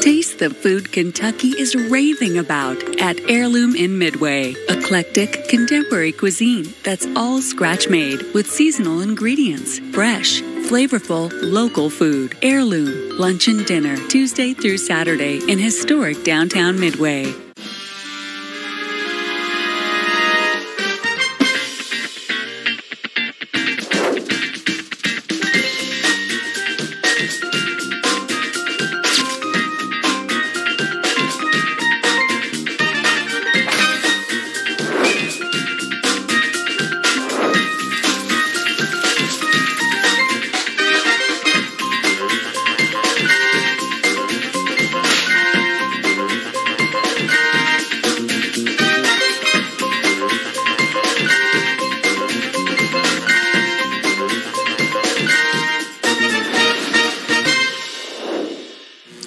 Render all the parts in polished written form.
Taste the food Kentucky is raving about at Heirloom in Midway. Eclectic, contemporary cuisine that's all scratch-made with seasonal ingredients. Fresh, flavorful, local food. Heirloom, lunch and dinner, Tuesday through Saturday in historic downtown Midway.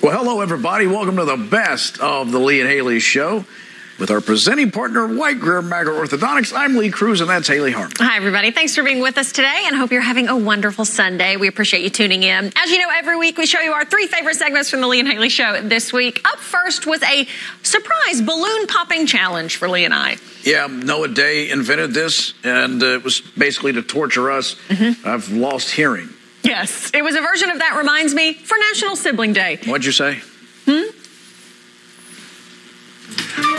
Well, hello, everybody. Welcome to the best of the Lee and Hayley Show with our presenting partner, White Greer Magger Orthodontics. I'm Lee Cruz, and that's Hayley Harmon. Hi, everybody. Thanks for being with us today, and hope you're having a wonderful Sunday. We appreciate you tuning in. As you know, every week we show you our 3 favorite segments from the Lee and Hayley Show. This week, up first was a surprise balloon popping challenge for Lee and I. Yeah, Noah Day invented this, and it was basically to torture us. I've lost hearing. Yes, it was a version of That Reminds Me for National Sibling Day. What'd you say?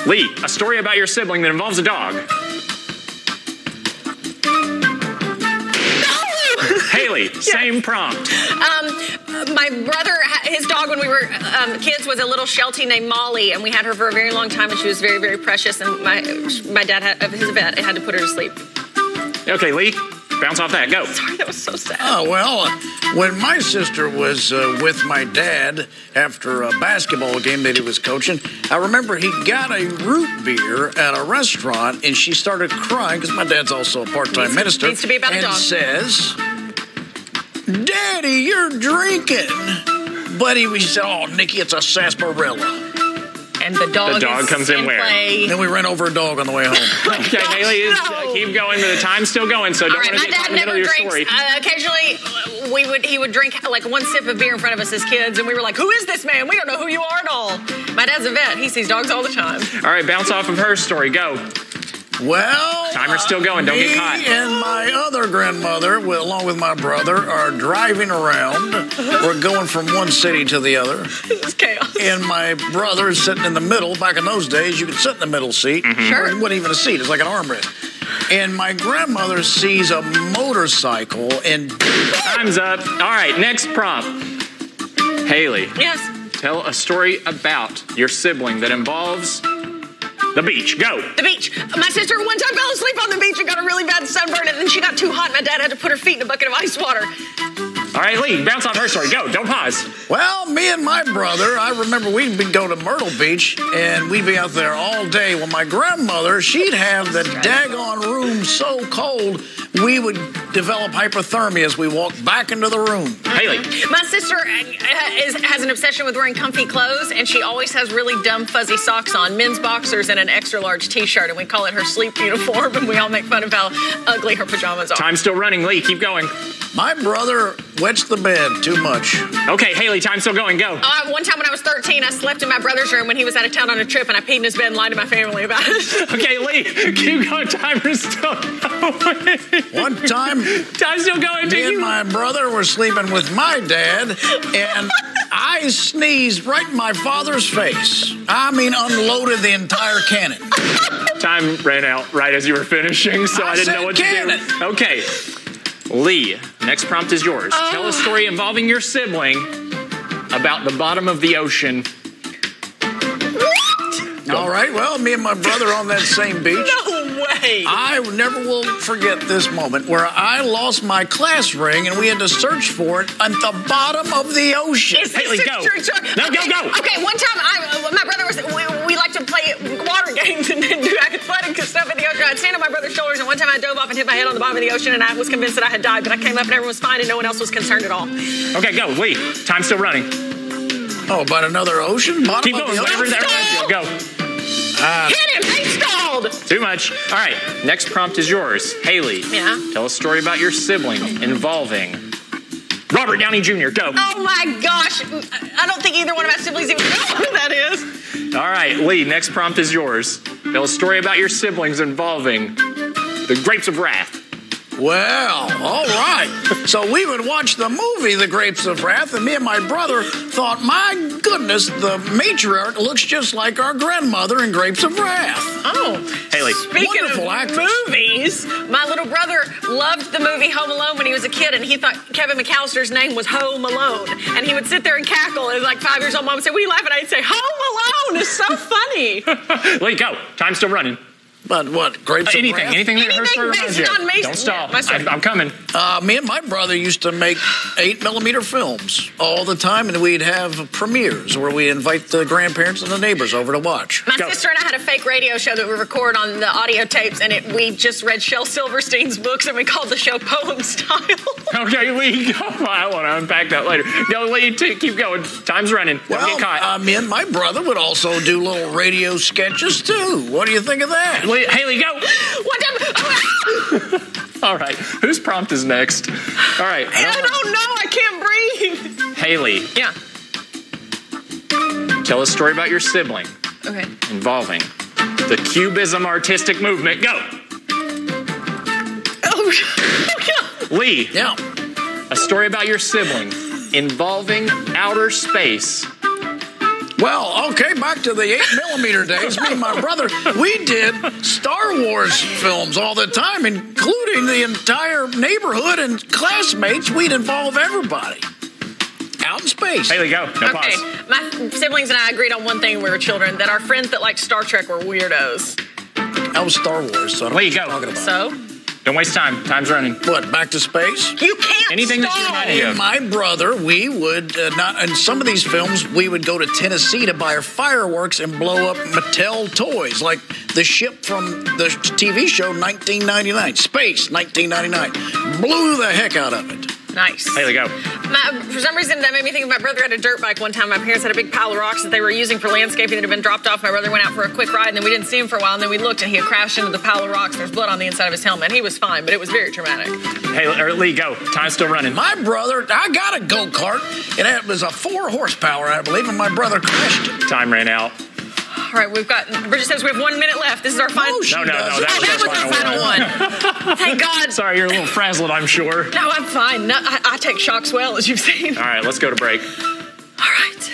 Lee, a story about your sibling that involves a dog. No! Haley, same prompt. My brother, his dog when we were kids was a little Sheltie named Molly, and we had her for a very long time, and she was very, very precious, and my dad, his vet, had to put her to sleep. Okay, Lee, bounce off that. Go. Sorry, that was so sad. Oh, well, when my sister was with my dad after a basketball game that he was coaching, I remember he got a root beer at a restaurant, and she started crying, because my dad's also a part-time minister, needs to be about a dog. Says, "Daddy, you're drinking." But he said, "Oh, Nikki, it's a sarsaparilla." And the dog comes in where? play. Then we ran over a dog on the way home. Okay, Haley, keep going, but the time's still going, so don't want to my get caught dad in the middle of never your story. drinks. Occasionally, he would drink like 1 sip of beer in front of us as kids, and we were like, "Who is this man? We don't know who you are at all." My dad's a vet. He sees dogs all the time. All right, bounce off of her story. Go. Well, timer's still going. Don't get caught. Me and my other grandmother, along with my brother, are driving around. We're going from one city to the other. This is chaos. And my brother is sitting in the middle. Back in those days, you could sit in the middle seat. Sure. It wasn't even a seat. It's like an armrest. And my grandmother sees a motorcycle and... Time's up. All right, next prompt. Haley. Yes. Tell a story about your sibling that involves the beach. Go. The beach. My sister one time fell asleep on the beach and got a really bad sunburn, and then she got too hot. My dad had to put her feet in a bucket of ice water. All right, Lee, bounce off her story. Go. Don't pause. Well, me and my brother, I remember we'd go to Myrtle Beach, and we'd be out there all day. Well, my grandmother, she'd have the daggone room so cold, we would develop hypothermia as we walked back into the room. Haley. My sister has an obsession with wearing comfy clothes, and she always has really dumb fuzzy socks on, men's boxers and an extra large t-shirt, and we call it her sleep uniform, and we all make fun of how ugly her pajamas are. Time's still running. Lee, keep going. My brother wets the bed too much. Okay, Haley, time's still going. Go. One time when I was 13, I slept in my brother's room when he was out of town on a trip, and I peed in his bed and lied to my family about it. Okay, Lee, keep going. Timer's still going. One time, time's still going. Me and my brother were sleeping with my dad, and I sneezed right in my father's face. I mean, unloaded the entire cannon. Time ran out right as you were finishing, so I didn't know what to do. Okay. Lee, next prompt is yours. Tell a story involving your sibling about the bottom of the ocean. All right, well, me and my brother on that same beach. No way. I never will forget this moment where I lost my class ring and we had to search for it at the bottom of the ocean. Haley, go. No, go. Okay, one time my brother we like to play water games and do athletic stuff in the ocean. I'd stand on my brother's shoulders, and one time I dove off and hit my head on the bottom of the ocean, and I was convinced that I had died, but I came up and everyone was fine and no one else was concerned at all. Okay, go. Lee, time's still running. Oh, about another ocean? Bottom Keep of going. the Whatever ocean? that go. Hit him! He stalled! Too much. All right, next prompt is yours. Haley. Yeah? Tell a story about your sibling involving Robert Downey Jr., go. Oh my gosh. I don't think either one of my siblings even know who that is. All right, Lee, next prompt is yours. Tell a story about your siblings involving the Grapes of Wrath. Well, all right. So we would watch the movie The Grapes of Wrath, and me and my brother thought, my goodness, the matriarch looks just like our grandmother in Grapes of Wrath. Oh, Haley. Speaking of movies, my little brother loved the movie Home Alone when he was a kid, and he thought Kevin McAllister's name was Home Alone. And he would sit there and cackle. As like 5 years old, Mom would say, "What are you laughing at?" I'd say, "Home Alone is so funny." Lee, go. Time's still running. But what, Grapes of Wrath? Anything that her story reminds you. Don't stop. I'm coming. Me and my brother used to make 8mm films all the time, and we'd have premieres where we invite the grandparents and the neighbors over to watch. My sister and I had a fake radio show that we record on the audio tapes, and we just read Shel Silverstein's books, and we called the show Poem Style. Okay, Lee, go. I want to unpack that later. No, Lee, keep going. Time's running. Don't get caught. Me and my brother would also do little radio sketches, too. What do you think of that? Haley, go. All right. Whose prompt is next? All right. I don't know. I can't breathe. Haley. Yeah. Tell a story about your sibling. Okay. Involving the Cubism artistic movement. Go. Oh, yeah. Lee. Yeah. A story about your sibling involving outer space. Well, okay, back to the 8mm days. Me and my brother, we did Star Wars films all the time, including the entire neighborhood and classmates. We'd involve everybody. Out in space. Haley, go. No pause. My siblings and I agreed on one thing when we were children, that our friends that liked Star Trek were weirdos. That was Star Wars, so I don't know what you're talking about. So? Don't waste time. Time's running. What, back to space? You can't Anything stop. that you remind you of. My brother, we would not in some of these films, we would go to Tennessee to buy our fireworks and blow up Mattel toys, like the ship from the TV show 1999, Space 1999. Blew the heck out of it. Nice. Haley, go. For some reason, that made me think of my brother had a dirt bike one time. My parents had a big pile of rocks that they were using for landscaping that had been dropped off. My brother went out for a quick ride, and then we didn't see him for a while, and then we looked, and he had crashed into the pile of rocks. There's blood on the inside of his helmet. He was fine, but it was very traumatic. Hey, Lee, go. Time's still running. My brother, I got a go-kart, and it was a 4 horsepower, I believe, and my brother crashed it. Time ran out. All right, Bridget says we have 1 minute left. This is our final. No, That was our final one. Thank God. Sorry, you're a little frazzled, I'm sure. No, I'm fine. No, I take shocks well, as you've seen. All right, let's go to break. All right.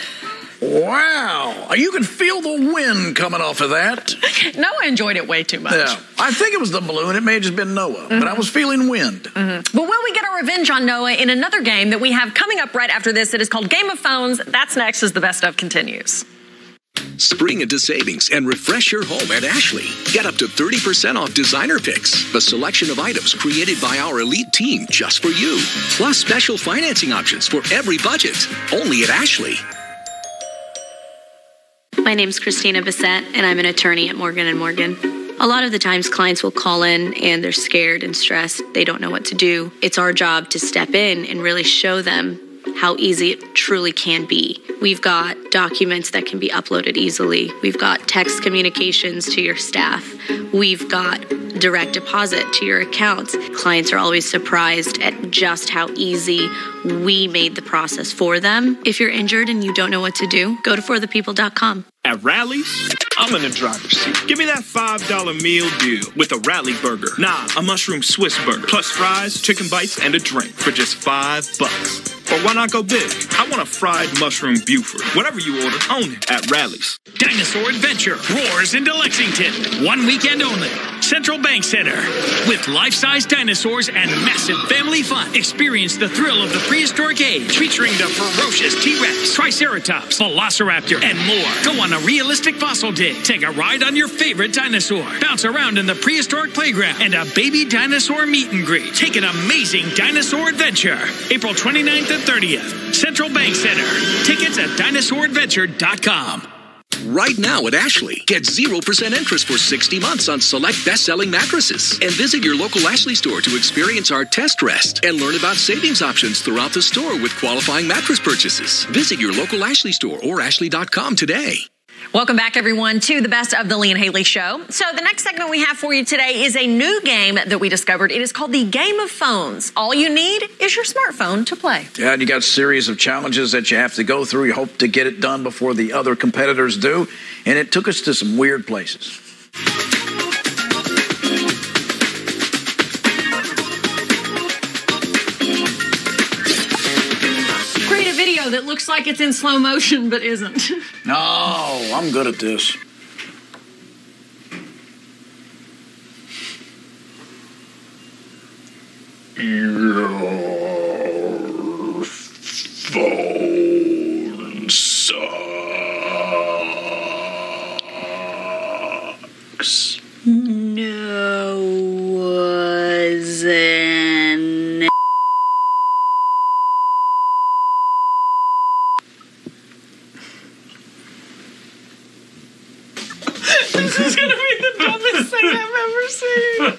Wow. You can feel the wind coming off of that. No, I enjoyed it way too much. Yeah. I think it was the balloon. It may have just been Noah, but I was feeling wind. Well, will we get our revenge on Noah in another game that we have coming up right after this? It is called Game of Phones. That's next as the Best Of continues. Spring into savings and refresh your home at Ashley. Get up to 30% off designer picks, a selection of items created by our elite team just for you. Plus special financing options for every budget. Only at Ashley. My name's Christina Bissett, and I'm an attorney at Morgan & Morgan. A lot of the times clients will call in and they're scared and stressed. They don't know what to do. It's our job to step in and really show them how easy it truly can be. We've got documents that can be uploaded easily. We've got text communications to your staff. We've got direct deposit to your accounts. Clients are always surprised at just how easy we made the process for them. If you're injured and you don't know what to do, go to forthepeople.com. At Rally's, I'm in the driver's seat. Give me that $5 meal deal with a Rally burger. Nah, a mushroom Swiss burger. Plus fries, chicken bites, and a drink for just $5. Or why not go big? I want a fried mushroom Buford. Whatever you order, own it at Rally's. Dinosaur Adventure roars into Lexington. 1 weekend only. Central Bank Center. With life-size dinosaurs and massive family fun. Experience the thrill of the prehistoric age. Featuring the ferocious T-Rex, Triceratops, Velociraptor, and more. Go on a realistic fossil dig. Take a ride on your favorite dinosaur. Bounce around in the prehistoric playground. And a baby dinosaur meet and greet. Take an amazing dinosaur adventure. April 29th and 30th. Central Bank Center. Tickets at dinosauradventure.com. Right now at Ashley, get 0% interest for 60 months on select best-selling mattresses. And visit your local Ashley store to experience our test rest and learn about savings options throughout the store with qualifying mattress purchases. Visit your local Ashley store or ashley.com today. Welcome back, everyone, to the Best of the Lee and Hayley Show. So the next segment we have for you today is a new game that we discovered. It is called the Game of Phones. All you need is your smartphone to play. Yeah, and you got a series of challenges that you have to go through. You hope to get it done before the other competitors do. And it took us to some weird places. Create a video that looks like it's in slow motion but isn't. No, I'm good at this. Your phone sucks. No, wasn't. This is going to be the dumbest thing I've ever seen.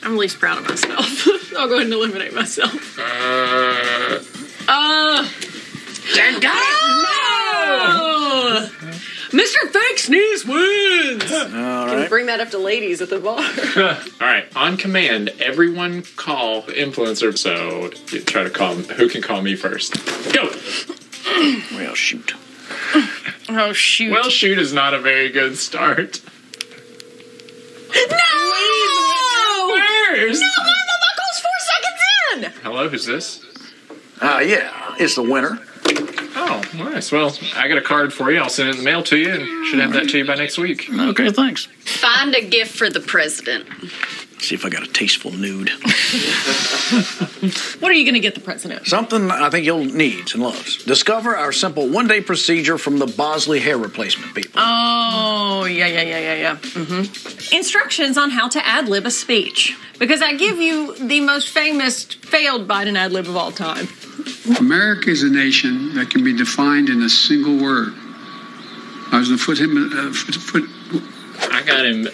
I'm least proud of myself. I'll go ahead and eliminate myself. No! Mr. Fake Sneeze wins! All Can right. bring that up to ladies at the bar. All right, on command, everyone call influencer. So you try to call who can call me first. Go. Well, shoot. Oh, shoot. Well, shoot is not a very good start. No! Where's? No, my buckle's 4 seconds in! Hello, who's this? Yeah, it's the winner. Oh, nice. Well, I got a card for you. I'll send it in the mail to you and should have that to you by next week. Okay, thanks. Find a gift for the president. See if I got a tasteful nude. What are you going to get the president? Something I think you'll need and loves. Discover our simple one-day procedure from the Bosley hair replacement people. Oh, yeah. Mm-hmm. Instructions on how to ad-lib a speech. Because I give you the most famous failed Biden ad-lib of all time. America is a nation that can be defined in a single word. I was going to put I got him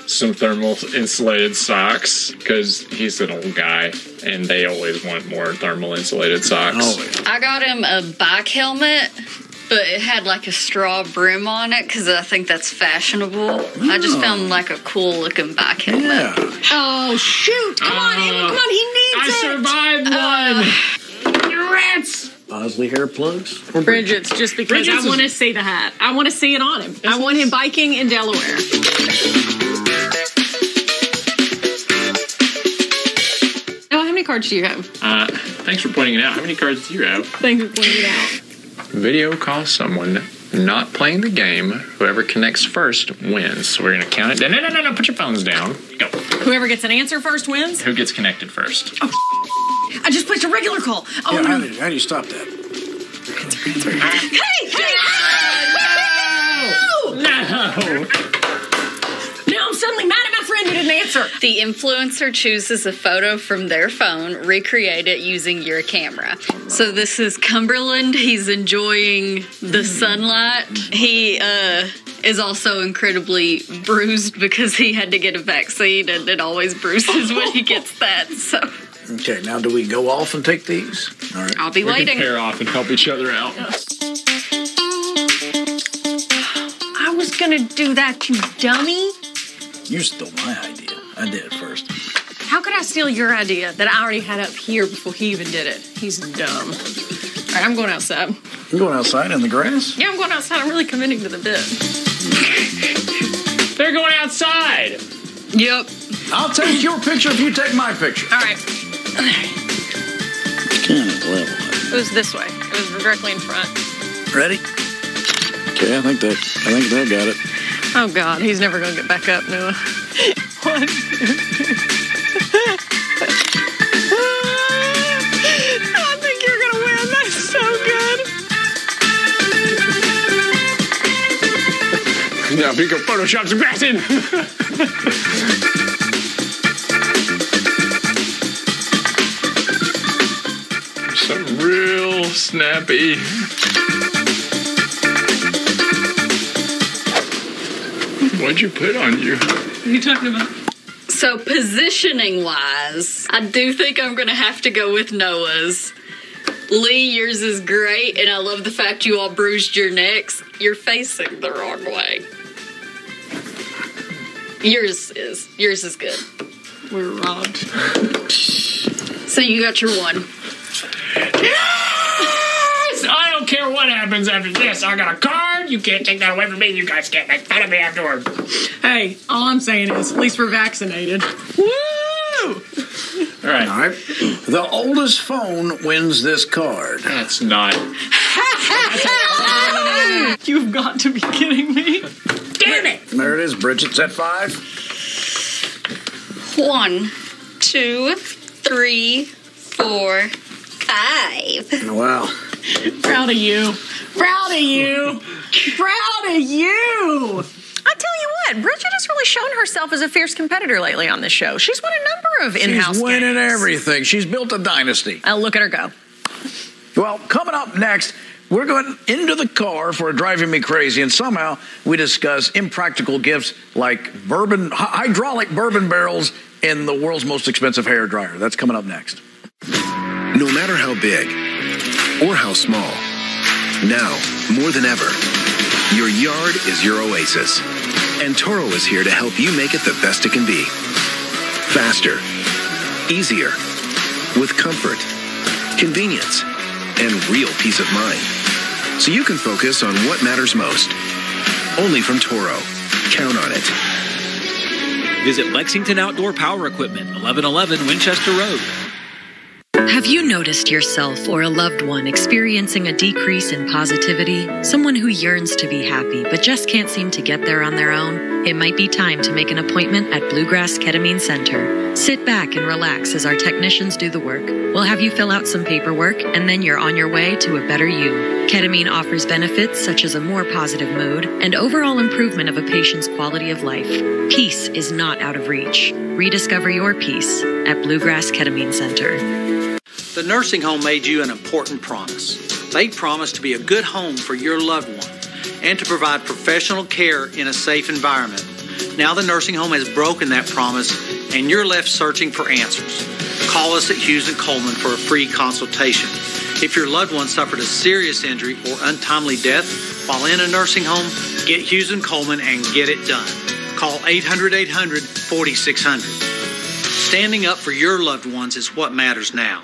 some thermal insulated socks because he's an old guy and they always want more thermal insulated socks. Oh, yeah. I got him a bike helmet, but it had like a straw brim on it because I think that's fashionable. I just found like a cool looking bike helmet. Yeah. Oh, shoot. Come on, Ava. Come on. He needs it. I survived one. You rats. Bosley hair plugs? Bridget's, just because I want to see the hat. I want to see it on him. I want him biking in Delaware. Oh, how many cards do you have? Thanks for pointing it out. How many cards do you have? Thanks for pointing it out. Video call someone not playing the game. Whoever connects first wins. So we're going to count it down. No. Put your phones down. Go. Whoever gets an answer first wins? Who gets connected first? Oh, I just placed a regular call. Oh, Yeah, no. how do you stop that? No! Now I'm suddenly mad at my friend who didn't answer. The influencer chooses a photo from their phone, recreate it using your camera. So this is Cumberland. He's enjoying the sunlight. He is also incredibly bruised because he had to get a vaccine, and it always bruises when he gets that. So Okay, now do we go off and take these? All right. I'll be We waiting. can pair off and help each other out. I was gonna do that, you dummy. You stole my idea. I did it first. How could I steal your idea that I already had up here before he even did it? He's dumb. All right, I'm going outside. You going outside in the grass? Yeah, I'm going outside. I'm really committing to the bit. They're going outside. Yep. I'll take your picture if you take my picture. All right. Kind of level. It was this way. It was directly in front. Ready? Okay, I think that got it. Oh, God. He's never going to get back up, Noah. 1, 2, 3. I think you're going to win. That's so good. Now we go Photoshop some grass in. Something real snappy. What'd you put on you? What are you talking about? So positioning-wise, I do think I'm going to have to go with Noah's. Lee, yours is great, and I love the fact you all bruised your necks. You're facing the wrong way. Yours is good. We're robbed. So you got your one. Yes! I don't care what happens after this. I got a card. You can't take that away from me. You guys can't make fun of me afterward. Hey, all I'm saying is, at least we're vaccinated. Woo! All right. All right. The oldest phone wins this card. That's not. You've got to be kidding me. Damn it! There it is. Bridget's at 5. 1, 2, 3, 4, 5. Wow. Proud of you. Proud of you. Proud of you. I tell you what, Bridget has really shown herself as a fierce competitor lately on this show. She's won a number of in-house She's winning games. everything. She's built a dynasty. Oh, look at her go. Well, coming up next, we're going into the car for Driving Me Crazy, and somehow we discuss impractical gifts like hydraulic bourbon barrels and the world's most expensive hair dryer. That's coming up next. No matter how big or how small, now more than ever, your yard is your oasis. And Toro is here to help you make it the best it can be. Faster, easier, with comfort, convenience, and real peace of mind. So you can focus on what matters most. Only from Toro. Count on it. Visit Lexington Outdoor Power Equipment, 1111 Winchester Road. Have you noticed yourself or a loved one experiencing a decrease in positivity? Someone who yearns to be happy but just can't seem to get there on their own? It might be time to make an appointment at Bluegrass Ketamine Center. Sit back and relax as our technicians do the work. We'll have you fill out some paperwork, and then you're on your way to a better you. Ketamine offers benefits such as a more positive mood and overall improvement of a patient's quality of life. Peace is not out of reach. Rediscover your peace at Bluegrass Ketamine Center. The nursing home made you an important promise. They promised to be a good home for your loved one and to provide professional care in a safe environment. Now the nursing home has broken that promise and you're left searching for answers. Call us at Hughes & Coleman for a free consultation. If your loved one suffered a serious injury or untimely death while in a nursing home, get Hughes & Coleman and get it done. Call 800-800-4600. Standing up for your loved ones is what matters now.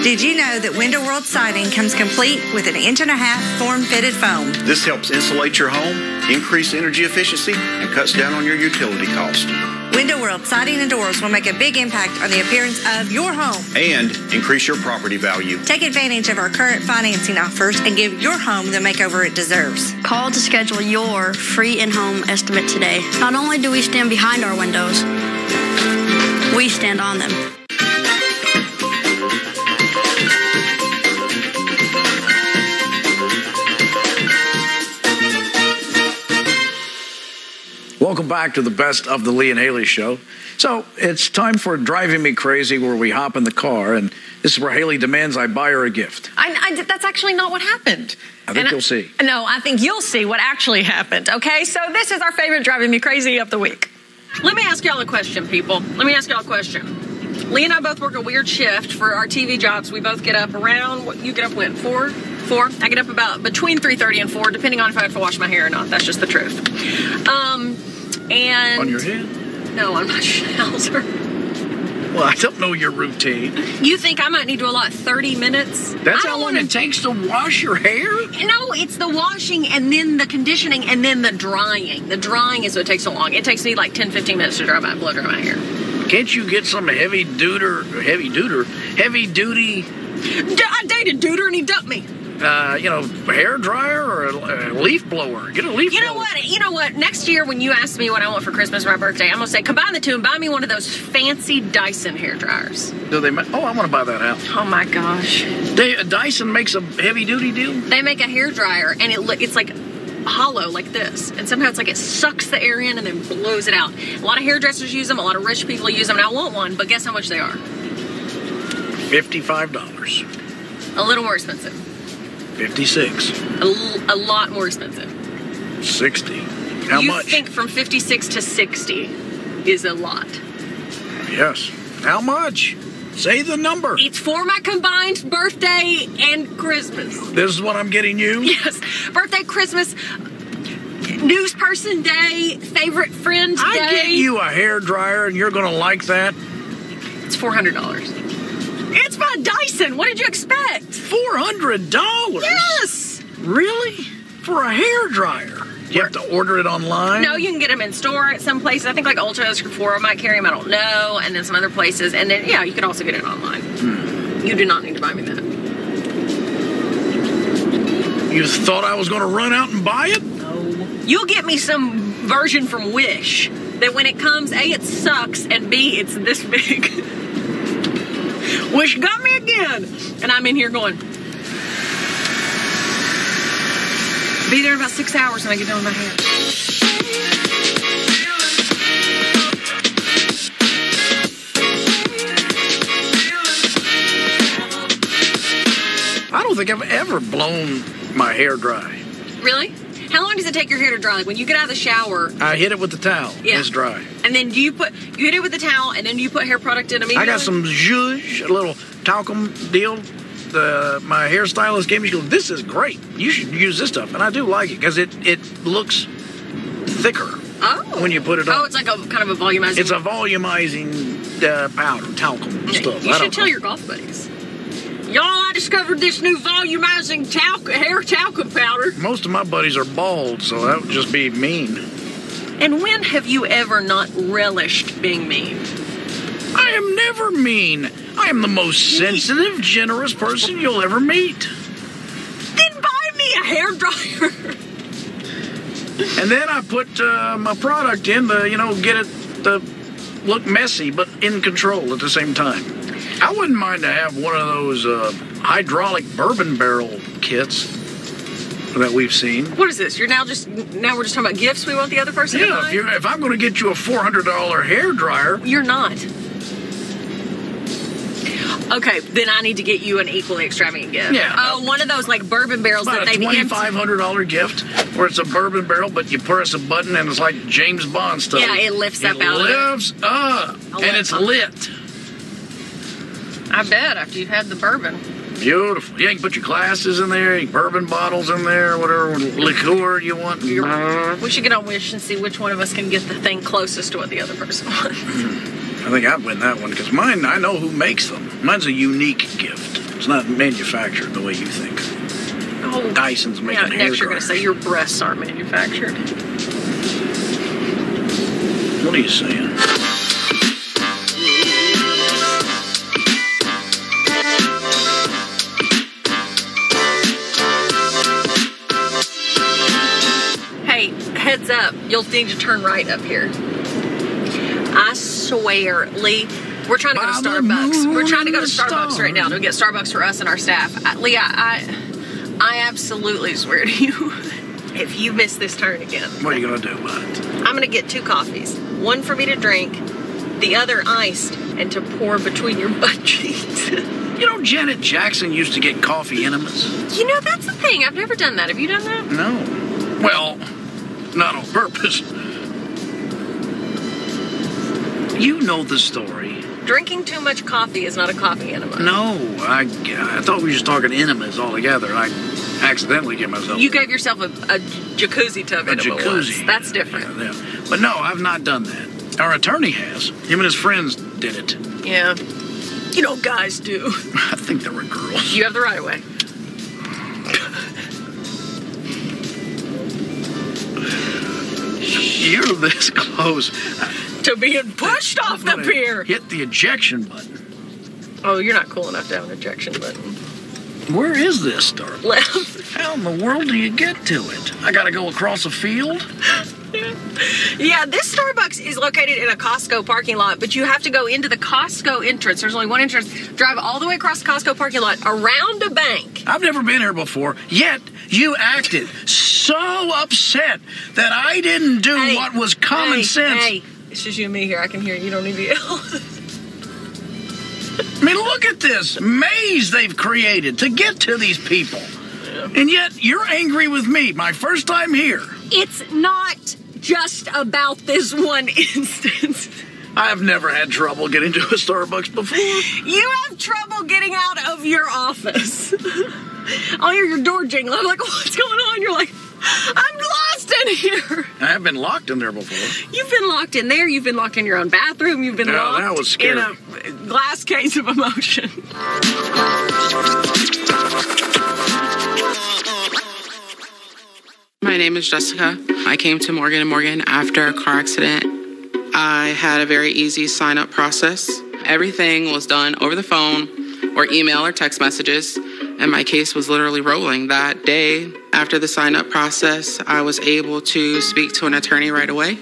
Did you know that Window World Siding comes complete with an 1.5-inch form-fitted foam? This helps insulate your home, increase energy efficiency, and cuts down on your utility cost. Window World Siding and Doors will make a big impact on the appearance of your home and increase your property value. Take advantage of our current financing offers and give your home the makeover it deserves. Call to schedule your free in-home estimate today. Not only do we stand behind our windows, we stand on them. Welcome back to the best of the Lee and Hayley show. So it's time for Driving Me Crazy, where we hop in the car, and this is where Hayley demands I buy her a gift. That's actually not what happened. I think you'll see. No, I think you'll see what actually happened, okay? So this is our favorite Driving Me Crazy of the week. Let me ask y'all a question, people. Let me ask y'all a question. Lee and I both work a weird shift for our TV jobs. We both get up around, you get up when, 4? I get up about between 3:30 and 4, depending on if I have to wash my hair or not. That's just the truth. And on your head? No, on my trouser. Well, I don't know your routine. You think I might need to allot 30 minutes? That's how long it takes to wash your hair? No, it's the washing and then the conditioning and then the drying. The drying is what takes so long. It takes me like 10, 15 minutes to blow dry my hair. Can't you get some heavy duty? I dated Duder and he dumped me. Hair dryer or a leaf blower. Get a leaf blower. You know what? Next year when you ask me what I want for Christmas or my birthday, I'm going to say combine the two and buy me one of those fancy Dyson hair dryers. Do they? I want to buy that out. Oh my gosh. Dyson makes a heavy duty deal? They make a hair dryer and it's like hollow like this, and somehow it's like it sucks the air in and then blows it out. A lot of hairdressers use them, a lot of rich people use them, and I want one, but guess how much they are? $55. A little more expensive. $56. A lot more expensive. $60. How you much? You think from 56 to 60 is a lot. Yes. How much? Say the number. It's for my combined birthday and Christmas. This is what I'm getting you? Yes. Birthday, Christmas, news person day, favorite friend day. I get you a hairdryer and you're going to like that? It's $400. It's my Dyson. What did you expect? $400? Yes. Really? For a hairdryer? You have to order it online? No, you can get them in store at some places. I think like Ulta or Sephora might carry them. I don't know. And then some other places. And then, yeah, you could also get it online. You do not need to buy me that. You thought I was going to run out and buy it? No. You'll get me some version from Wish that when it comes, A, it sucks, and B, it's this big. Wish got me again. And I'm in here going, be there in about 6 hours when I get done with my hair. I don't think I've ever blown my hair dry. Really? How long does it take your hair to dry? Like when you get out of the shower, I hit it with the towel. Yeah. It's dry. And then you hit it with the towel, and then you put hair product in immediately? I got some zhuzh, a little talcum deal. My hairstylist gave me, she goes, this is great. You should use this stuff. And I do like it because it looks thicker when you put it on. Oh, it's like a kind of a volumizing. It's a volumizing powder, talcum stuff. You should tell your golf buddies. Y'all, I discovered this new volumizing hair talcum powder. Most of my buddies are bald, so that would just be mean. And when have you ever not relished being mean? I am never mean. I am the most sensitive, generous person you'll ever meet. Then buy me a hairdryer. And then I put my product in to, get it to look messy, but in control at the same time. I wouldn't mind to have one of those hydraulic bourbon barrel kits that we've seen. What is this? Now we're just talking about gifts we want the other person to buy? Yeah, if I'm going to get you a $400 hairdryer. You're not. Okay, then I need to get you an equally extravagant gift. Yeah. One of those like bourbon barrels that they've emptied. $2,500 gift where it's a bourbon barrel, but you press a button and it's like James Bond stuff. Yeah, it lifts up out of it. It lifts up, and it's lit. I bet, after you've had the bourbon. Beautiful. Yeah, you can put your glasses in there, your bourbon bottles in there, whatever liqueur you want. We should get on Wish and see which one of us can get the thing closest to what the other person wants. I think I'd win that one, because mine, I know who makes them. Mine's a unique gift. It's not manufactured the way you think. Oh, Dyson's making hair next you're going to say your breasts aren't manufactured. What are you saying? Hey, heads up, you'll need to turn right up here. I swear, Lee, we're trying to go to Starbucks. We're trying to go to Starbucks right now to get Starbucks for us and our staff. Lee, I absolutely swear to you, if you miss this turn again. What are you going to do about it? I'm going to get 2 coffees. One for me to drink, the other iced, and to pour between your butt cheeks. Janet Jackson used to get coffee enemas. That's the thing. I've never done that. Have you done that? No. Well, not on purpose. You know the story. Drinking too much coffee is not a coffee enema. No, I thought we were just talking enemas altogether. I accidentally gave myself... You gave yourself a jacuzzi tub enema jacuzzi. once. That's different. Yeah. But no, I've not done that. Our attorney has. Him and his friends did it. Yeah. Guys do. I think there were girls. You have the right of way. You're this close to being pushed off the pier. Hit the ejection button. Oh, you're not cool enough to have an ejection button. Where is this Starbucks? Left. How in the world do you get to it? I gotta go across a field? Yeah, this Starbucks is located in a Costco parking lot, but you have to go into the Costco entrance. There's only one entrance. Drive all the way across the Costco parking lot, around a bank. I've never been here before, yet you acted so upset that I didn't do what was common sense. Hey, it's just you and me here. I can hear you. You don't need to yell. I mean, look at this maze they've created to get to these people. Yeah. And yet you're angry with me, my first time here. It's not just about this one instance. I've never had trouble getting to a Starbucks before. You have trouble getting out of your office. I'll hear your door jingle. I'm like, what's going on? You're like, I'm lost in here. I have been locked in there before. You've been locked in there. You've been locked in your own bathroom. You've been locked that was scary. in a glass case of emotion. My name is Jessica. I came to Morgan & Morgan after a car accident. I had a very easy sign-up process. Everything was done over the phone or email or text messages, and my case was literally rolling. That day, after the sign-up process, I was able to speak to an attorney right away.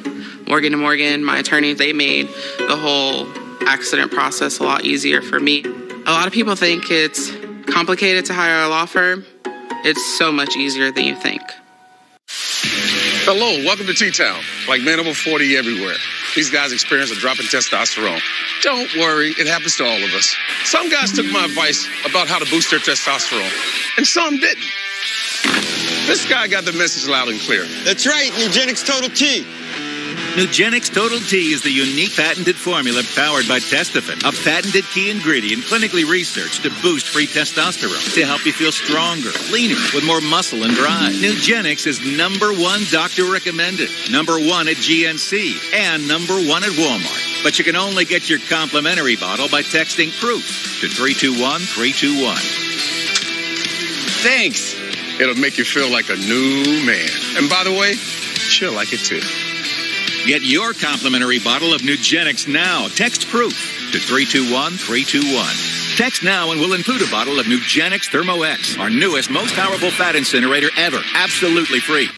Morgan & Morgan, my attorney, they made the whole accident process a lot easier for me. A lot of people think it's complicated to hire a law firm. It's so much easier than you think. Hello, welcome to T-Town. Like men over 40 everywhere. These guys experience a drop in testosterone. Don't worry, it happens to all of us. Some guys took my advice about how to boost their testosterone, and some didn't. This guy got the message loud and clear. That's right, Nugenix Total T. Nugenix Total T is the unique patented formula powered by Testofen, a patented key ingredient clinically researched to boost free testosterone to help you feel stronger, leaner, with more muscle and drive. Nugenix is #1 doctor recommended, #1 at GNC, and #1 at Walmart. But you can only get your complimentary bottle by texting PROOF to 321-321. Thanks. It'll make you feel like a new man. And by the way, she'll like it too. Get your complimentary bottle of Nugenix now. Text PROOF to 321-321. Text now and we'll include a bottle of Nugenix Thermo X, our newest, most powerful fat incinerator ever. Absolutely free.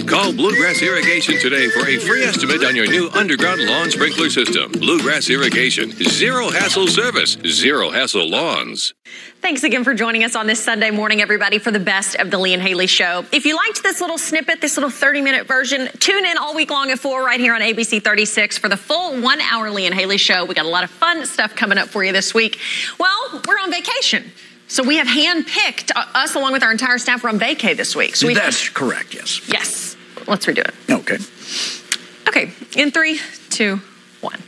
Call Bluegrass Irrigation today for a free estimate on your new underground lawn sprinkler system. Bluegrass Irrigation. Zero hassle service. Zero hassle lawns. Thanks again for joining us on this Sunday morning, everybody, for the best of the Lee and Hayley Show. If you liked this little snippet, this little 30-minute version, tune in all week long at 4 right here on ABC 36 for the full 1-hour Lee and Hayley Show. We got a lot of fun stuff coming up for you this week. Well, we're on vacation. So we have hand-picked, us along with our entire staff, are on vacay this week. So that's correct, yes. Yes. Let's redo it. Okay. Okay, in 3, 2, 1.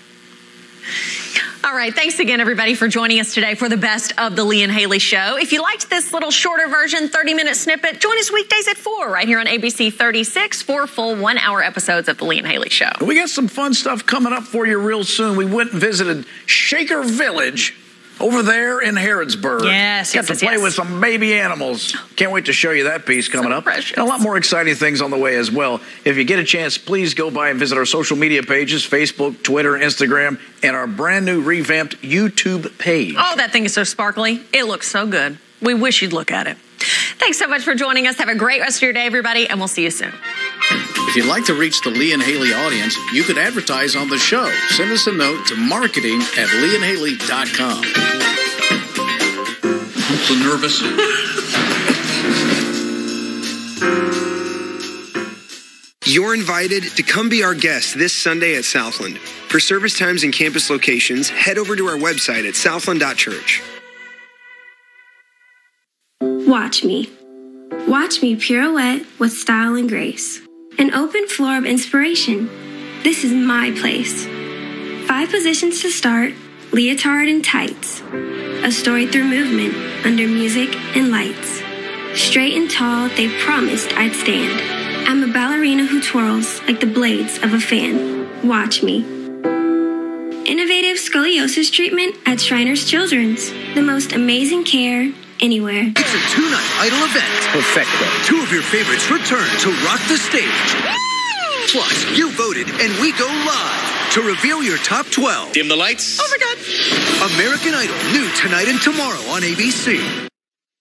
All right, thanks again, everybody, for joining us today for the best of the Lee and Hayley Show. If you liked this little shorter version, 30-minute snippet, join us weekdays at 4 right here on ABC 36 for full 1-hour episodes of the Lee and Hayley Show. We got some fun stuff coming up for you real soon. We went and visited Shaker Village over there in Harrodsburg. Yes, Got to play with some baby animals. Can't wait to show you that piece coming up. Precious. And a lot more exciting things on the way as well. If you get a chance, please go by and visit our social media pages, Facebook, Twitter, Instagram, and our brand new revamped YouTube page. Oh, that thing is so sparkly. It looks so good. We wish you'd look at it. Thanks so much for joining us. Have a great rest of your day, everybody, and we'll see you soon. If you'd like to reach the Lee and Hayley audience, you could advertise on the show. Send us a note to marketing@leeandhaley.com. I'm so nervous. You're invited to come be our guest this Sunday at Southland. For service times and campus locations, head over to our website at southland.church. Watch me. Watch me pirouette with style and grace. An open floor of inspiration. This is my place. 5 positions to start, leotard and tights. A story through movement, under music and lights. Straight and tall, they promised I'd stand. I'm a ballerina who twirls like the blades of a fan. Watch me. Innovative scoliosis treatment at Shriners Children's. The most amazing care anywhere. It's a 2-night Idol event. Perfecto. 2 of your favorites return to rock the stage. Plus, you voted and we go live to reveal your top 12. Dim the lights. Oh my God. American Idol, new tonight and tomorrow on ABC.